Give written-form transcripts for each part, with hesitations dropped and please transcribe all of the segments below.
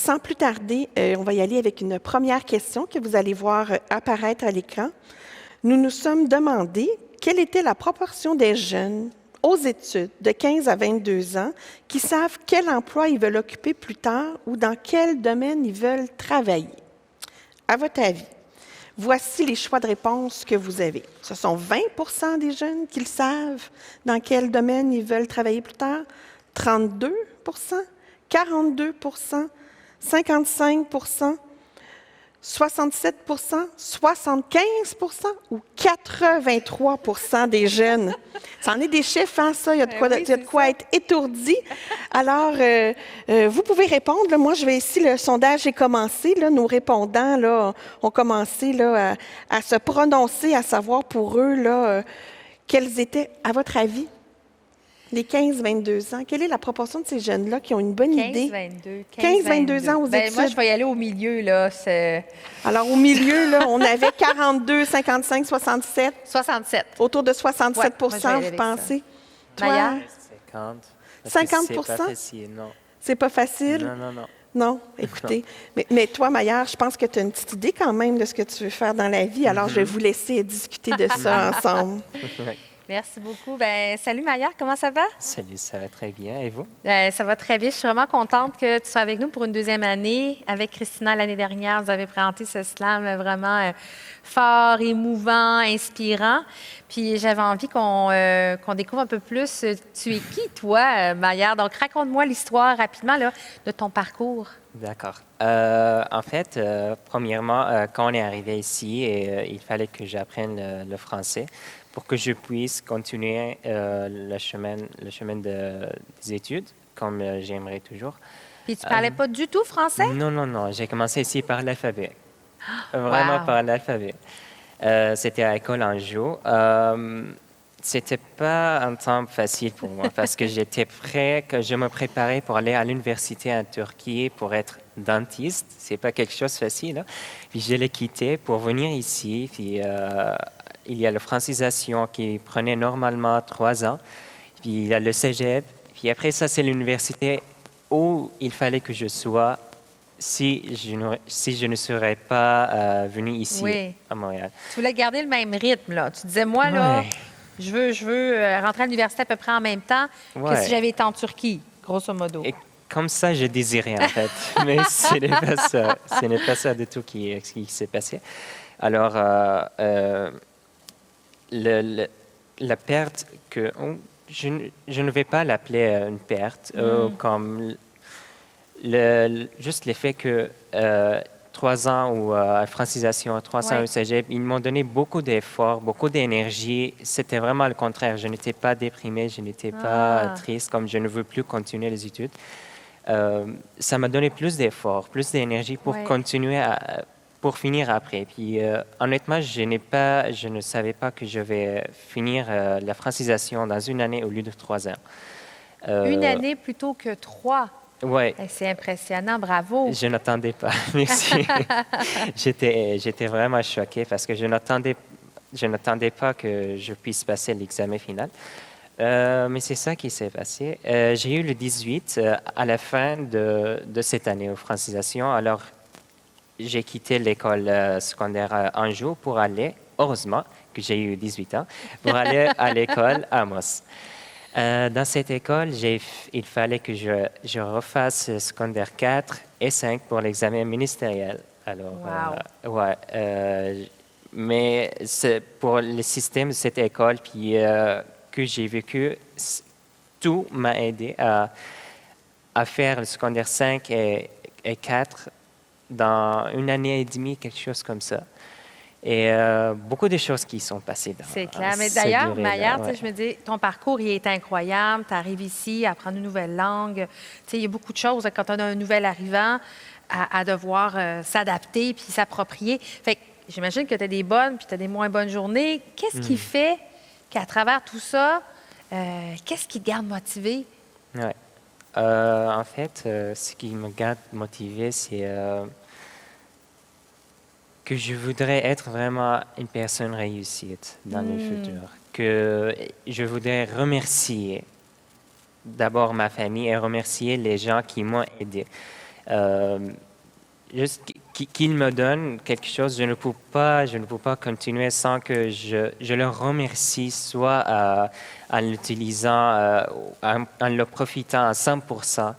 sans plus tarder, on va y aller avec une première question que vous allez voir apparaître à l'écran. Nous nous sommes demandé quelle était la proportion des jeunes aux études de 15 à 22 ans qui savent quel emploi ils veulent occuper plus tard ou dans quel domaine ils veulent travailler. À votre avis, voici les choix de réponse que vous avez. Ce sont 20 des jeunes qui le savent dans quel domaine ils veulent travailler plus tard, 32 42 55 67 75 ou 83 des jeunes. Ça en est des chiffres, hein, ça. Il y a de quoi, il y a de quoi être étourdi. Alors, vous pouvez répondre. Là. Moi, je vais ici, le sondage est commencé. Là, nos répondants là, ont commencé là, à se prononcer, à savoir pour eux là, quels étaient, à votre avis, les 15-22 ans. Quelle est la proportion de ces jeunes-là qui ont une bonne idée? 15-22 ans aux études. Moi, je vais y aller au milieu, là. Alors, au milieu, là, on avait 42, 55, 67. 67. Autour de 67 moi, je vais aller vous avec pensez? ça. Maya? 50. 50 C'est pas facile, non. C'est pas facile? Non, non, non. Non, écoutez. Mais toi, Maillard, je pense que tu as une petite idée quand même de ce que tu veux faire dans la vie. Alors, je vais vous laisser discuter de ça ensemble. Merci beaucoup. Salut Maillard, comment ça va? Salut, ça va très bien. Et vous? Ça va très bien. Je suis vraiment contente que tu sois avec nous pour une deuxième année. Avec Christina, l'année dernière, vous avez présenté ce slam vraiment fort, émouvant, inspirant. Puis j'avais envie qu'on découvre un peu plus. Tu es qui, toi, Maillard? Donc, raconte-moi l'histoire rapidement là, de ton parcours. D'accord. En fait, premièrement, quand on est arrivé ici, il fallait que j'apprenne le français pour que je puisse continuer le chemin des études, comme j'aimerais toujours. Puis tu parlais pas du tout français? Non, non, non. J'ai commencé ici par l'alphabet. Vraiment par l'alphabet. C'était à l'école Anjou. C'était pas un temps facile pour moi parce que je me préparais pour aller à l'université en Turquie pour être dentiste. C'est pas quelque chose de facile. Hein? Puis je l'ai quitté pour venir ici. Puis il y a la francisation qui prenait normalement 3 ans. Puis il y a le cégep. Puis après ça, c'est l'université où il fallait que je sois si je ne serais pas venu ici à Montréal. Tu voulais garder le même rythme, là. Tu disais, moi, là, je veux rentrer à l'université à peu près en même temps que si j'avais été en Turquie, grosso modo. Et comme ça, je désirais, en fait. Mais ce n'est pas ça. Ce n'est pas ça du tout qui s'est passé. Alors, la perte que... je ne vais pas l'appeler une perte, comme juste le fait que 3 ans ou francisation, 3 ans au cégep, ils m'ont donné beaucoup d'efforts, beaucoup d'énergie. C'était vraiment le contraire. Je n'étais pas déprimée, je n'étais pas triste, comme je ne veux plus continuer les études. Ça m'a donné plus d'efforts, plus d'énergie pour continuer pour finir après. Puis honnêtement, je ne savais pas que je vais finir la francisation dans une année au lieu de 3 ans. Une année plutôt que 3. Oui. C'est impressionnant, bravo. Je n'attendais pas, merci. J'étais vraiment choquée parce que je n'attendais pas que je puisse passer l'examen final. Mais c'est ça qui s'est passé. J'ai eu le 18 à la fin de cette année aux francisations. Alors, j'ai quitté l'école secondaire Anjou pour aller, heureusement que j'ai eu 18 ans, pour aller à l'école Amos. Dans cette école, il fallait que je refasse secondaire 4 et 5 pour l'examen ministériel. Alors, mais pour le système de cette école puis, que j'ai vécu, tout m'a aidé à faire le secondaire 5 et 4 dans une année et demie, quelque chose comme ça. Et beaucoup de choses qui sont passées. C'est clair. Mais d'ailleurs, Maillard, je me dis, ton parcours, il est incroyable. Tu arrives ici à apprendre une nouvelle langue. Il y a beaucoup de choses quand on a un nouvel arrivant à devoir s'adapter puis s'approprier. Fait que j'imagine que tu as des bonnes puis tu as des moins bonnes journées. Qu'est-ce qui fait qu'à travers tout ça, qu'est-ce qui te garde motivé? Oui. En fait, ce qui me garde motivé, c'est que je voudrais être vraiment une personne réussie dans le futur. Que je voudrais remercier d'abord ma famille et remercier les gens qui m'ont aidé. Juste qu'il me donne quelque chose, je ne peux pas continuer sans que je le remercie, soit en l'utilisant, en le profitant à 100%,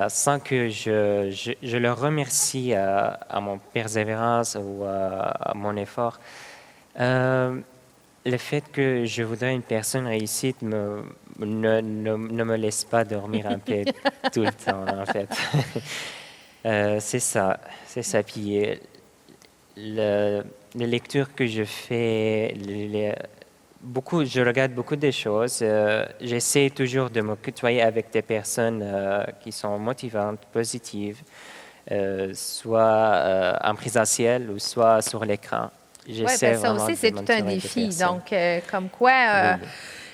sans que je le remercie à mon persévérance ou à mon effort. Le fait que je voudrais une personne réussite ne me laisse pas dormir un peu tout le temps, en fait. C'est ça. Puis les lectures que je fais, je regarde beaucoup de choses. J'essaie toujours de me côtoyer avec des personnes qui sont motivantes, positives, soit en présentiel ou soit sur l'écran. Oui, bien ça aussi, c'est tout un défi. Donc, comme quoi,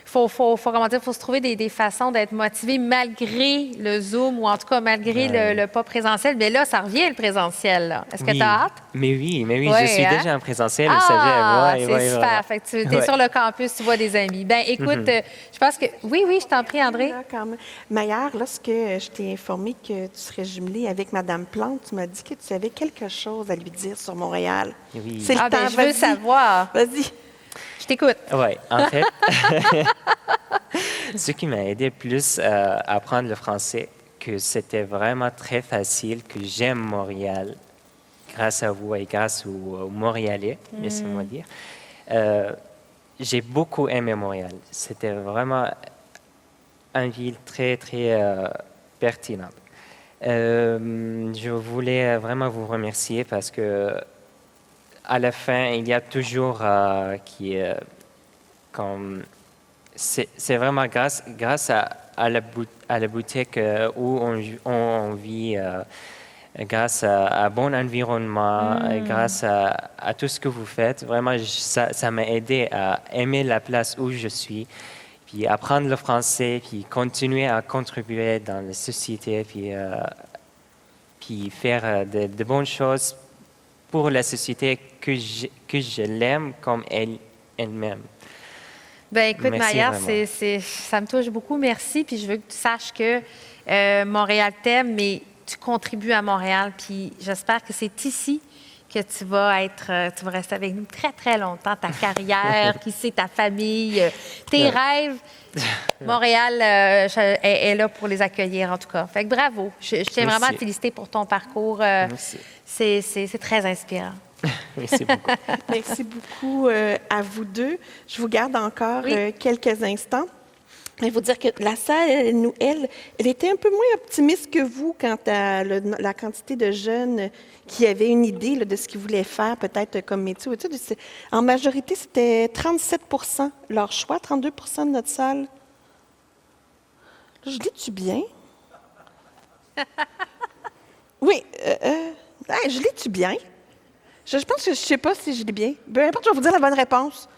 faut se trouver des façons d'être motivé malgré le Zoom ou en tout cas malgré le pas présentiel. Mais là, ça revient le présentiel. Là. Est-ce que tu as hâte? Mais oui, je suis déjà en présentiel. C'est super. Fait que tu es sur le campus, tu vois des amis. Ben écoute, je pense que... Oui, je t'en prie, André. Maillard, lorsque je t'ai informé que tu serais jumelée avec Mme Plante, tu m'as dit que tu avais quelque chose à lui dire sur Montréal. Oui. C'est le temps, je veux savoir. Vas-y. Je t'écoute. Oui, en fait, ce qui m'a aidé plus à apprendre le français, que c'était vraiment très facile, que j'aime Montréal, grâce à vous et grâce aux Montréalais, laissez-moi dire. J'ai beaucoup aimé Montréal. C'était vraiment une ville très, très pertinente. Je voulais vraiment vous remercier parce que à la fin, il y a toujours comme c'est vraiment grâce à la boutique où on vit, grâce à un bon environnement, grâce à tout ce que vous faites. Vraiment, ça m'a aidé à aimer la place où je suis, puis apprendre le français, puis continuer à contribuer dans la société, puis faire de bonnes choses pour la société que je l'aime comme elle-même. Ben écoute, Maillard, ça me touche beaucoup. Merci. Puis je veux que tu saches que Montréal t'aime, mais tu contribues à Montréal. Puis j'espère que c'est ici que tu vas rester avec nous très, très longtemps. Ta carrière, qui sait, ta famille, tes rêves. Montréal est là pour les accueillir, en tout cas. Fait que bravo. Je tiens vraiment à te féliciter pour ton parcours. C'est très inspirant. Merci beaucoup. Merci beaucoup à vous deux. Je vous garde encore quelques instants. Je vais vous dire que la salle, elle était un peu moins optimiste que vous quant à la quantité de jeunes qui avaient une idée de ce qu'ils voulaient faire, peut-être comme métier ou études. En majorité, c'était 37 % leur choix, 32 % de notre salle. Je lis-tu bien? Oui. Je lis-tu bien? Je pense que je ne sais pas si je lis bien. Peu importe, je vais vous dire la bonne réponse.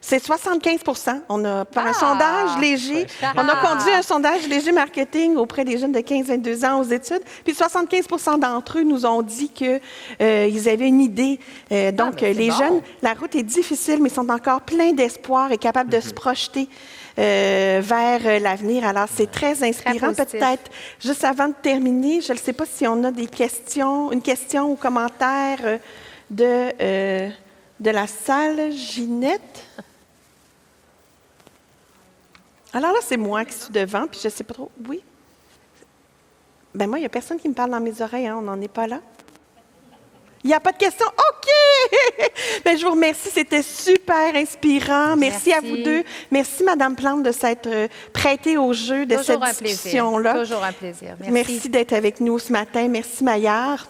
C'est 75 %. On a, par un sondage léger, on a conduit un sondage léger marketing auprès des jeunes de 15-22 ans aux études. Puis 75 % d'entre eux nous ont dit qu'ils avaient une idée. Les jeunes, la route est difficile, mais ils sont encore pleins d'espoir et capables de se projeter vers l'avenir. Alors, c'est très inspirant. Peut-être, juste avant de terminer, je ne sais pas si on a une question ou commentaire de la salle. Ginette? Alors là, c'est moi qui suis devant, puis je ne sais pas trop. Oui? Ben moi, il n'y a personne qui me parle dans mes oreilles, hein, on n'en est pas là. Il n'y a pas de questions? OK! Ben, je vous remercie, c'était super inspirant. Merci à vous deux. Merci, Mme Plante, de s'être prêtée au jeu de cette discussion-là. Toujours un plaisir. Merci d'être avec nous ce matin. Merci, Maillard.